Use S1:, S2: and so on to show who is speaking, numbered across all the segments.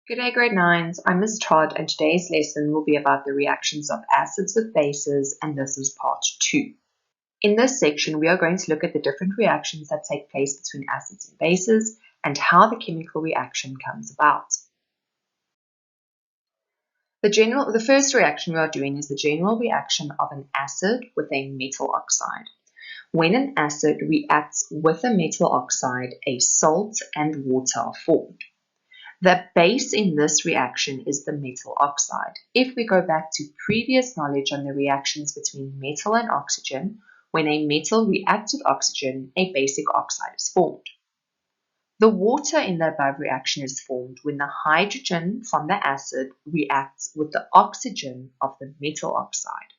S1: Good day, grade 9s. I'm Ms. Todd, and today's lesson will be about the reactions of acids with bases, and this is part 2. In this section, we are going to look at the different reactions that take place between acids and bases, and how the chemical reaction comes about. The first reaction we are doing is the general reaction of an acid with a metal oxide. When an acid reacts with a metal oxide, a salt and water are formed. The base in this reaction is the metal oxide. If we go back to previous knowledge on the reactions between metal and oxygen, when a metal reacts with oxygen, a basic oxide is formed. The water in the above reaction is formed when the hydrogen from the acid reacts with the oxygen of the metal oxide.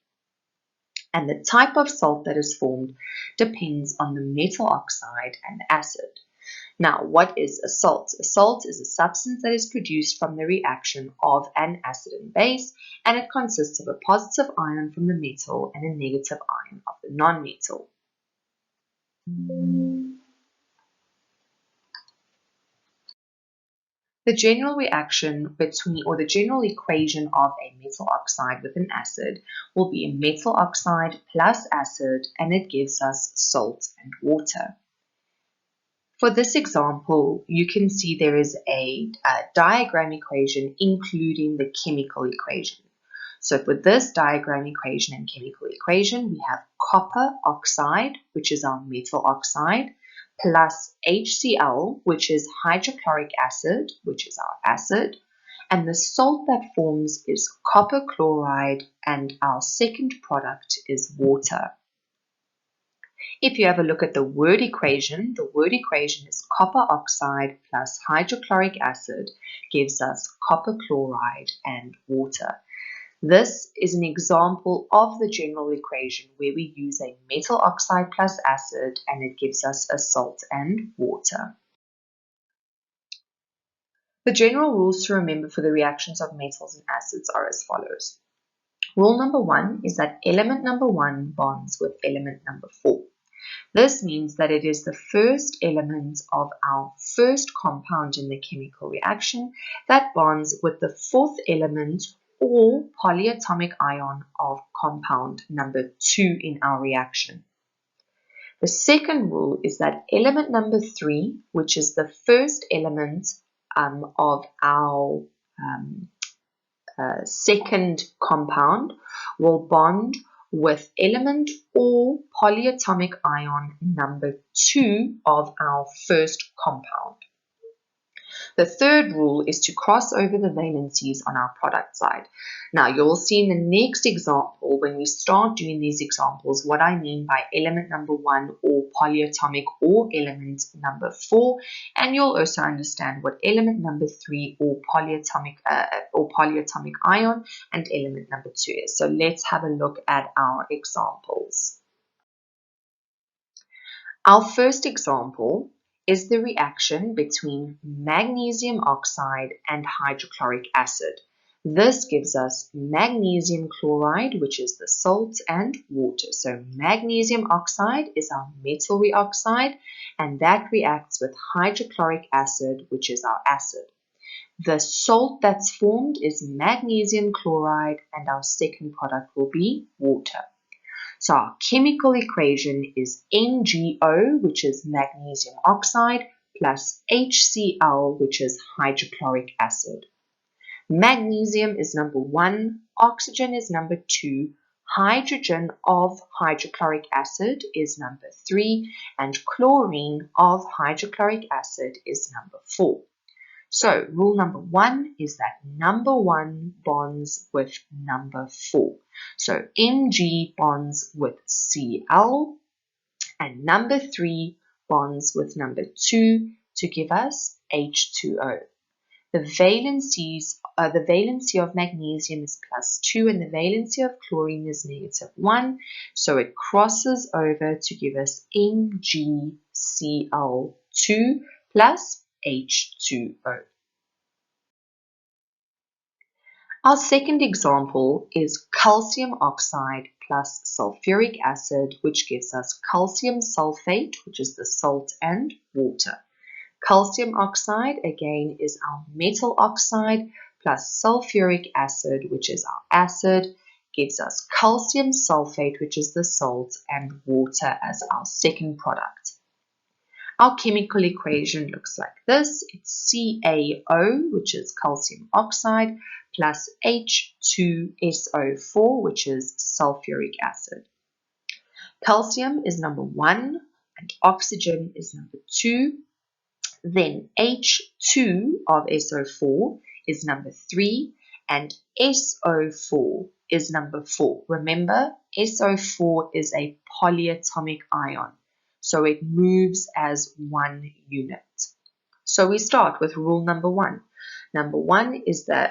S1: And the type of salt that is formed depends on the metal oxide and the acid. Now, what is a salt? A salt is a substance that is produced from the reaction of an acid and base, and it consists of a positive ion from the metal and a negative ion of the non-metal. The general reaction the general equation of a metal oxide with an acid will be a metal oxide plus acid, and it gives us salt and water. For this example, you can see there is a diagram equation including the chemical equation. So for this diagram equation and chemical equation, we have copper oxide, which is our metal oxide, plus HCl, which is hydrochloric acid, which is our acid, and the salt that forms is copper chloride, and our second product is water. If you have a look at the word equation is copper oxide plus hydrochloric acid gives us copper chloride and water. This is an example of the general equation where we use a metal oxide plus acid and it gives us a salt and water. The general rules to remember for the reactions of metals and acids are as follows. Rule number 1 is that element number 1 bonds with element number 4. This means that it is the first element of our first compound in the chemical reaction that bonds with the fourth element or polyatomic ion of compound number 2 in our reaction. The second rule is that element number 3, which is the first element of our second compound, will bond with element or polyatomic ion number 2 of our first compound. The third rule is to cross over the valencies on our product side. Now, you'll see in the next example, when we start doing these examples, what I mean by element number 1 or polyatomic or element number 4, and you'll also understand what element number 3 or polyatomic ion and element number 2 is. So let's have a look at our examples. Our first example is the reaction between magnesium oxide and hydrochloric acid. This gives us magnesium chloride, which is the salt, and water. So magnesium oxide is our metal oxide, and that reacts with hydrochloric acid, which is our acid. The salt that's formed is magnesium chloride, and our second product will be water. So our chemical equation is MgO, which is magnesium oxide, plus HCl, which is hydrochloric acid. Magnesium is number 1, oxygen is number 2, hydrogen of hydrochloric acid is number 3, and chlorine of hydrochloric acid is number 4. So rule number 1 is that number 1 bonds with number 4. So Mg bonds with Cl, and number 3 bonds with number 2 to give us H2O. The valency of magnesium is +2 and the valency of chlorine is -1. So it crosses over to give us MgCl2 plus H2O. Our second example is calcium oxide plus sulfuric acid, which gives us calcium sulfate, which is the salt, and water. Calcium oxide, again, is our metal oxide plus sulfuric acid, which is our acid, gives us calcium sulfate, which is the salt, and water as our second product. Our chemical equation looks like this. It's CaO, which is calcium oxide, plus H2SO4, which is sulfuric acid. Calcium is number 1 and oxygen is number 2. Then H2 of SO4 is number 3 and SO4 is number 4. Remember, SO4 is a polyatomic ion, so it moves as one unit. So we start with rule number 1. Rule number 1 is that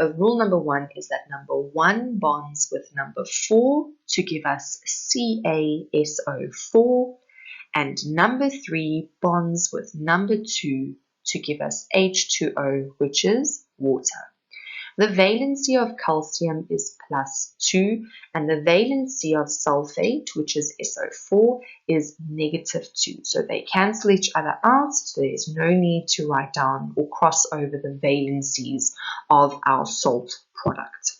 S1: number 1 bonds with number 4 to give us CaSO4, and number 3 bonds with number 2 to give us H2O, which is water. The valency of calcium is +2, and the valency of sulfate, which is SO4, is -2. So they cancel each other out, so there's no need to write down or cross over the valencies of our salt product.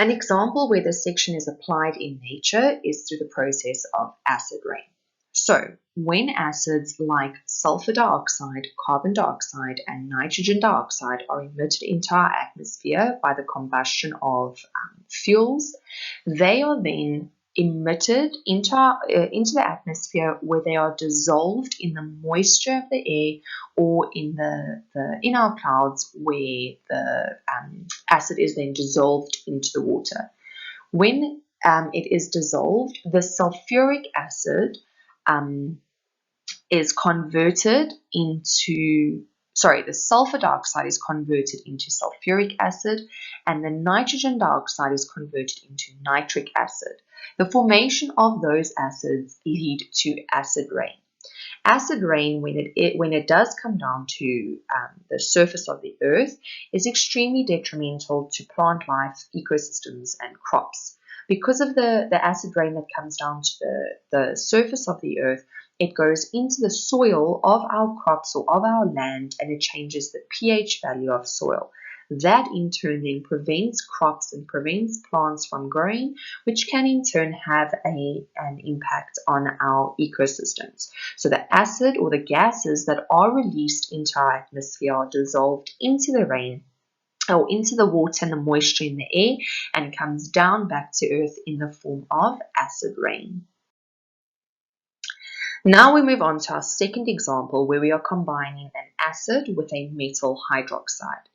S1: An example where this section is applied in nature is through the process of acid rain. So, when acids like sulfur dioxide, carbon dioxide, and nitrogen dioxide are emitted into our atmosphere by the combustion of fuels, they are then emitted into the atmosphere, where they are dissolved in the moisture of the air or in our clouds, where the acid is then dissolved into the water. When it is dissolved, the sulfuric acid is converted into, the sulfur dioxide is converted into sulfuric acid, and the nitrogen dioxide is converted into nitric acid. The formation of those acids lead to acid rain. Acid rain, when it does come down to the surface of the earth, is extremely detrimental to plant life, ecosystems, and crops. Because of the acid rain that comes down to the surface of the earth, it goes into the soil of our crops or of our land, and it changes the pH value of soil. That in turn then prevents crops and prevents plants from growing, which can in turn have an impact on our ecosystems. So the acid or the gases that are released into our atmosphere are dissolved into the rain, or into the water and the moisture in the air, and comes down back to earth in the form of acid rain. Now we move on to our second example, where we are combining an acid with a metal hydroxide.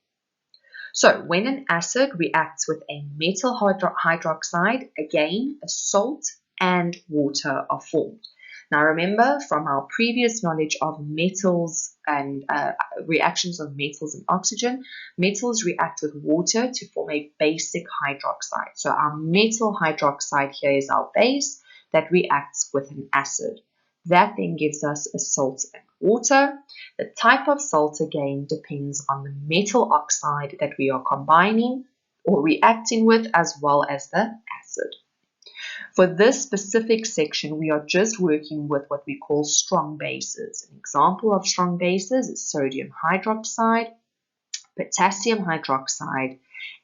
S1: So when an acid reacts with a metal hydroxide, again, a salt and water are formed. Now remember, from our previous knowledge of metals and reactions of metals and oxygen, metals react with water to form a basic hydroxide. So our metal hydroxide here is our base that reacts with an acid. That then gives us a salt and water. The type of salt, again, depends on the metal oxide that we are combining or reacting with, as well as the acid. For this specific section, we are just working with what we call strong bases. An example of strong bases is sodium hydroxide, potassium hydroxide,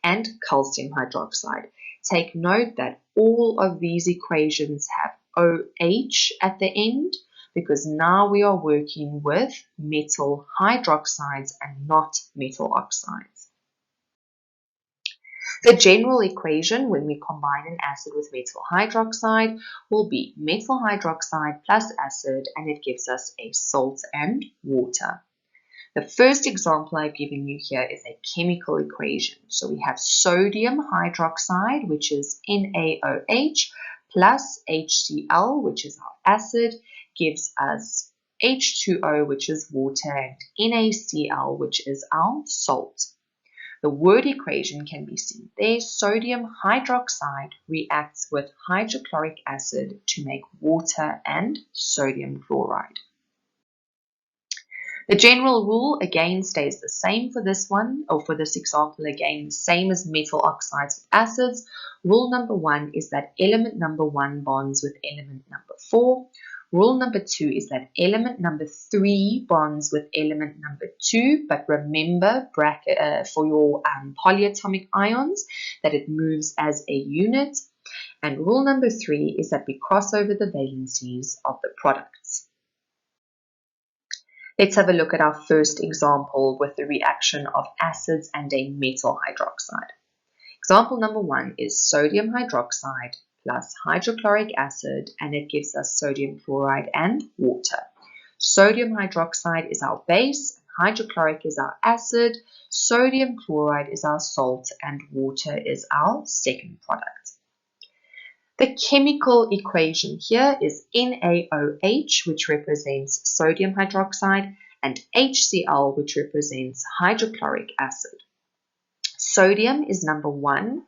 S1: and calcium hydroxide. Take note that all of these equations have OH at the end, because now we are working with metal hydroxides and not metal oxides. The general equation when we combine an acid with metal hydroxide will be metal hydroxide plus acid, and it gives us a salt and water. The first example I've given you here is a chemical equation. So we have sodium hydroxide, which is NaOH, plus HCl, which is our acid, gives us H2O, which is water, and NaCl, which is our salt. The word equation can be seen there. Sodium hydroxide reacts with hydrochloric acid to make water and sodium chloride. The general rule again stays the same for this one, or for this example again, the same as metal oxides with acids. Rule number 1 is that element number 1 bonds with element number 4. Rule number 2 is that element number 3 bonds with element number 2, but remember for your polyatomic ions that it moves as a unit. And rule number 3 is that we cross over the valencies of the products. Let's have a look at our first example with the reaction of acids and a metal hydroxide. Example number 1 is sodium hydroxide plus hydrochloric acid, and it gives us sodium chloride and water. Sodium hydroxide is our base, hydrochloric is our acid, sodium chloride is our salt, and water is our second product. The chemical equation here is NaOH, which represents sodium hydroxide, and HCl, which represents hydrochloric acid. Sodium is number 1,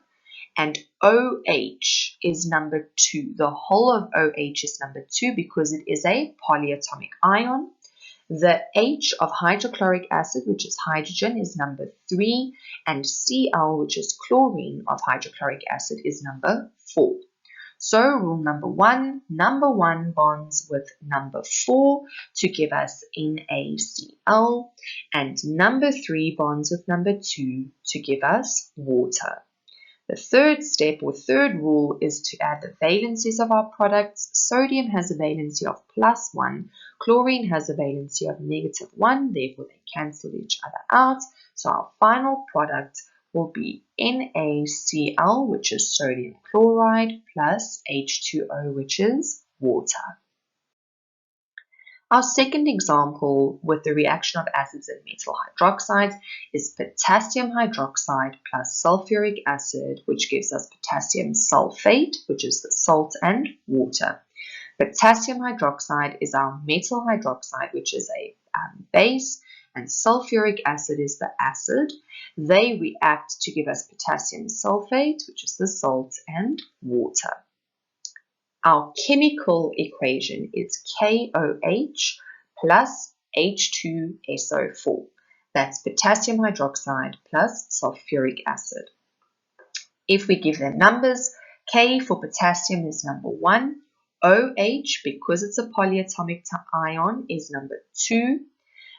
S1: and OH is number 2. The whole of OH is number 2 because it is a polyatomic ion. The H of hydrochloric acid, which is hydrogen, is number 3, and Cl, which is chlorine of hydrochloric acid, is number 4. So rule number 1 bonds with number 4 to give us NaCl, and number 3 bonds with number 2 to give us water. The third step or third rule is to add the valencies of our products. Sodium has a valency of +1, chlorine has a valency of -1, therefore they cancel each other out. So our final product will be NaCl, which is sodium chloride, plus H2O, which is water. Our second example with the reaction of acids and metal hydroxides is potassium hydroxide plus sulfuric acid, which gives us potassium sulfate, which is the salt, and water. Potassium hydroxide is our metal hydroxide, which is a base, and sulfuric acid is the acid. They react to give us potassium sulfate, which is the salt, and water. Our chemical equation is KOH plus H2SO4. That's potassium hydroxide plus sulfuric acid. If we give them numbers, K for potassium is number 1, OH, because it's a polyatomic ion, is number 2,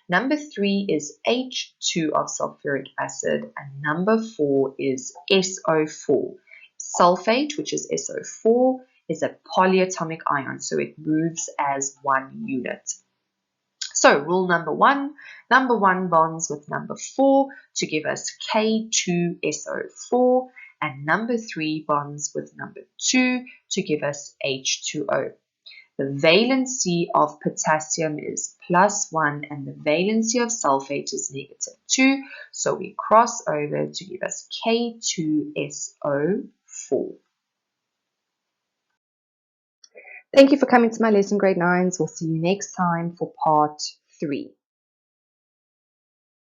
S1: number 3 is H2 of sulfuric acid, and number 4 is SO4. Sulfate, which is SO4, is a polyatomic ion, so it moves as one unit. So rule number 1 bonds with number 4 to give us K2SO4, and number 3 bonds with number 2 to give us H2O. The valency of potassium is +1 and the valency of sulfate is -2, so we cross over to give us K2SO4. Thank you for coming to my lesson, grade 9s. We'll see you next time for part 3.